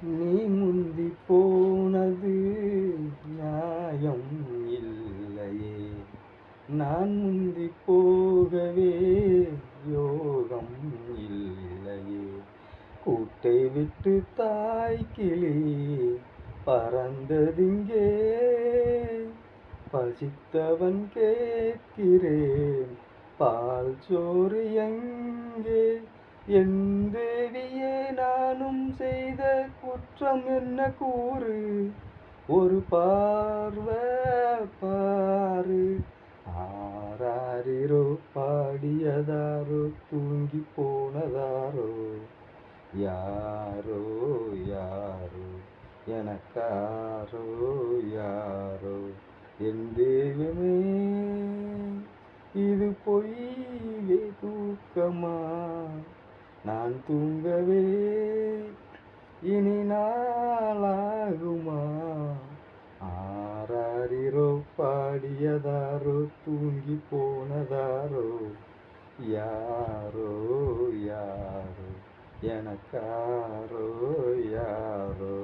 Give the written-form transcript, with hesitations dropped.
நீ முந்தி போனது நியாயம் இல்லையே, நான் முந்தி போகவே யோகம் இல்லையே. கூட்டை விட்டு தாய்க்கிளி பறந்ததிங்கே, பசித்தவன் கேட்கிறேன் பால் சோறு எங்கே. என் தேவியே, நானும் செய்த குற்றம் என்ன கூறு, ஒரு பார்வை பாரு. ஆராரிரோ பாடியதாரோ, தூங்கி போனதாரோ, யாரோ யாரோ எனக்காரோ யாரோ. என் தெய்வமே, இது பொய்யே தூக்கமா, நான் தூங்கவே இனி நாளாகுமா. ஆராரிரோ பாடியதாரோ, தூங்கி போனதாரோ, யாரோ யாரோ எனக்காரோ யாரோ.